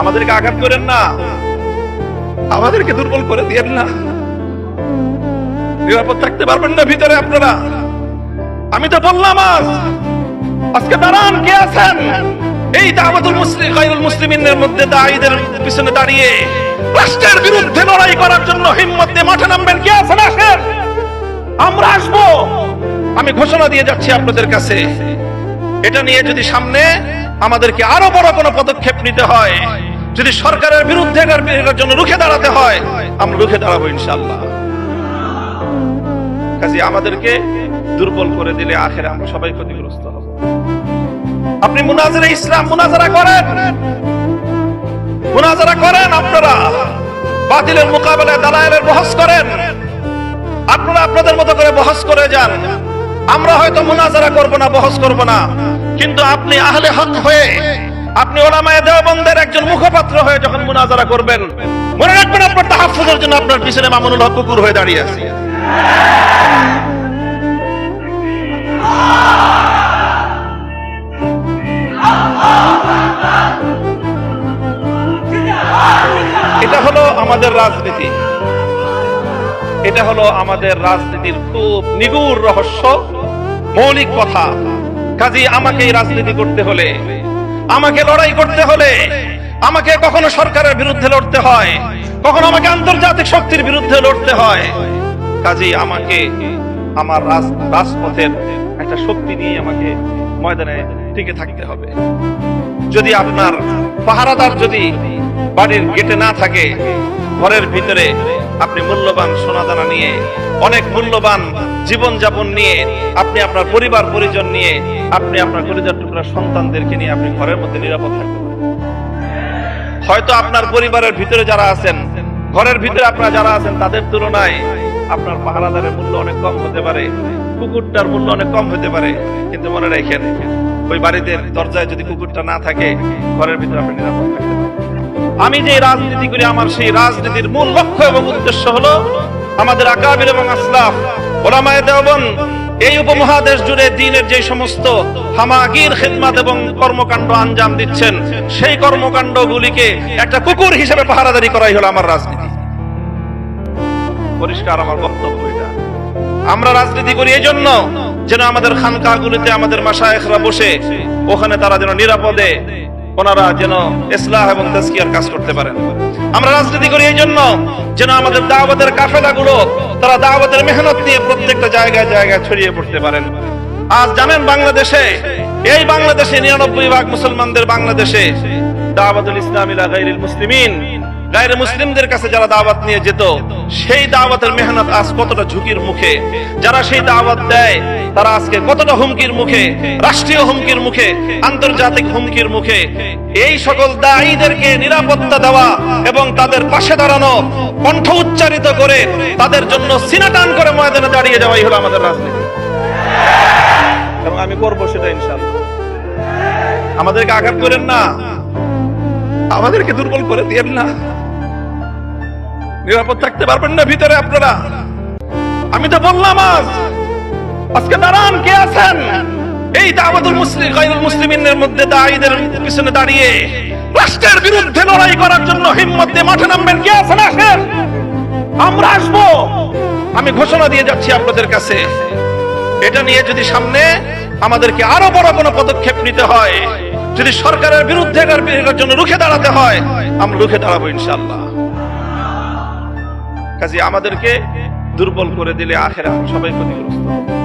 আমাদেরকে আঘাত করেন না, আমাদেরকে দুর্বল করে দিয়েন না। নিরাপদ থাকতে পারবেন না ভিতরে আপনারা? আমি তো বললাম আজকে দাঁড়ান, কে আছেন এই দাওয়াতুল মুসলিম গায়রুল মুসলিমিনের মধ্যে দাঈদের পিছনে দাঁড়িয়ে রাষ্ট্রের বিরুদ্ধে লড়াই করার জন্য হিম্মত দিয়ে মাঠে নামবেন? কে আছেন? আসেন, আমরা আসবো। আমি ঘোষণা দিয়ে যাচ্ছি আপনাদের কাছে, এটা নিয়ে যদি সামনে আমাদেরকে আরো বড় কোনো পদক্ষেপ নিতে হয়, যদি সরকারের বিরুদ্ধে এটার জন্য রুখে দাঁড়াতে হয়, আমরা রুখে দাঁড়াবো ইনশাআল্লাহ। কাজে আমাদেরকে দুর্বল করে দিলে আখেরে আমরা সবাই ক্ষতিগ্রস্ত হব। আপনি মুনাজারা ইসলাম মুনাজারা করেন, আপনারা বাতিলের মোকাবেলায় দালায়েলের বহস করেন, আপনারা আপনাদের মতো করে বহস করে যান। আমরা হয়তো মুনাজারা করব না, বহস করব না, কিন্তু আপনি আহলে হক হয়ে, আপনি উলামায়ে দেওবন্দের একজন মুখপাত্র হয়ে যখন মুনাজারা করবেন, মনে রাখবেন আপনার তাহাফুজের জন্য আপনার পিছনে মামুনুল হক কুকুর হয়ে দাঁড়িয়ে আছে। এটা হলো আমাদের রাজনীতি, এটা হলো আমাদের রাজনীতির খুব নিগুড় রহস্য, মৌলিক কথা। কাজী আমাকে রাজনীতি করতে হলে, আমাকে লড়াই করতে হলে, আমাকে কখনো সরকারের বিরুদ্ধে লড়তে হয়, কখনো আমাকে আন্তর্জাতিক শক্তির বিরুদ্ধে লড়তে হয়। কাজী আমাকে আমার রাজপথের একটা শক্তি নিয়ে আমাকে ময়দানে টিকে থাকতে হবে। যদি আপনার পাহারাদার যদি বাড়ির গেটে না থাকে, ঘরের ভিতরে আপনি মূল্যবান সোনাদানা নিয়ে, অনেক মূল্যবান জীবন যাপন নিয়ে, আপনি আপনার পরিবার পরিজন নিয়ে, আপনি আপনার কলিজার টুকরা সন্তানদেরকে নিয়ে আপনি ঘরের মধ্যে নিরাপদ থাকতে পারেন। হয়তো আপনার পরিবারের ভিতরে যারা আছেন, ঘরের ভিতরে আপনারা যারা আছেন, তাদের তুলনায় আপনার পাহারাদারের মূল্য অনেক কম হতে পারে, কুকুরটার মূল্য অনেক কম হতে পারে, কিন্তু মনে রাখেন ওই বাড়িতে দরজায় যদি কুকুরটা না থাকে, ঘরের ভিতরে আপনি নিরাপদ থাকতে পারেন। আমি যে রাজনীতি করি, আমার সেই রাজনীতির মূল লক্ষ্য এবং উদ্দেশ্য হলো আমাদের আকাবির এবং আসলাফ উলামায়ে দেওবন্দ এই উপমহাদেশ জুড়ে দ্বীনের যে সমস্ত হামাগির খিদমত এবং কর্মকাণ্ড আঞ্জাম দিচ্ছেন, সেই কর্মকাণ্ডগুলিকে একটা কুকুর হিসেবে পাহারাদারি করাই হলো আমার রাজনীতি। পরিষ্কার আমার বক্তব্য এটা। আমরা রাজনীতি করি এই জন্য যেন আমাদের খানকাগুলিতে আমাদের মাশায়েখরা বসে ওখানে তারা যেন নিরাপদে ওনারা যেন ইসলাহ এবং তাজকিয়ার কাজ করতে পারেন। আমরা রাজনীতি করি এই জন্য যেন আমাদের দাওয়াতের কাফেলাগুলো তারা দাওয়াতের মেহনত নিয়ে প্রত্যেকটা জায়গায় জায়গায় ছড়িয়ে পড়তে পারেন। আজ জানেন বাংলাদেশে, এই বাংলাদেশে ৯৯% মুসলমানদের বাংলাদেশে দাওয়াতুল ইসলাম ইলা গায়রিল মুসলিমিন, গায়রে মুসলিমদের কাছে যারা দাওয়াত নিয়ে যেত, সেই দাওয়াতের মেহনত আজ কতটা ঝুঁকির মুখে। যারা সেই দাওয়াত দেয় তারা আজকে কতটা হুমকির মুখে, রাষ্ট্রীয় হুমকির মুখে, আন্তর্জাতিক হুমকির মুখে। এই সকল দায়ীদেরকে নিরাপত্তা দেওয়া এবং তাদের পাশে দাঁড়ানো, কণ্ঠ উচ্চারিত করে তাদের জন্য সিনা টান করে ময়দানে দাঁড়িয়ে যাওয়াই হলো আমাদের রাজনীতি, এবং আমি করবো সেটা ইনশাআল্লাহ। আমাদেরকে আঘাত করেন না, আমাদেরকে দুর্বল করে দিয়েন না। নিরাপদ থাকতে পারবেন না ভিতরে আপনারা? আমি তো বললাম আজকে দাঁড়ান, কে আছেন এই দাওয়াতুল মুসলিম গায়রুল মুসলিমিনের মধ্যে দাঈদের পিছনে দাঁড়িয়ে রাষ্ট্রের বিরুদ্ধে লড়াই করার জন্য হিম্মত দিয়ে মাঠে নামবেন? কে আছেন? আসেন, আমরা আসবো। আমি ঘোষণা দিয়ে যাচ্ছি আপনাদের কাছে, এটা নিয়ে যদি সামনে আমাদেরকে আরো বড় কোনো পদক্ষেপ নিতে হয়, যদি সরকারের বিরুদ্ধে এটার জন্য রুখে দাঁড়াতে হয়, আমরা রুখে দাঁড়াবো ইনশাআল্লাহ। কাজে আমাদেরকে দুর্বল করে দিলে আখেরে আমরা সবাই ক্ষতিগ্রস্ত হব।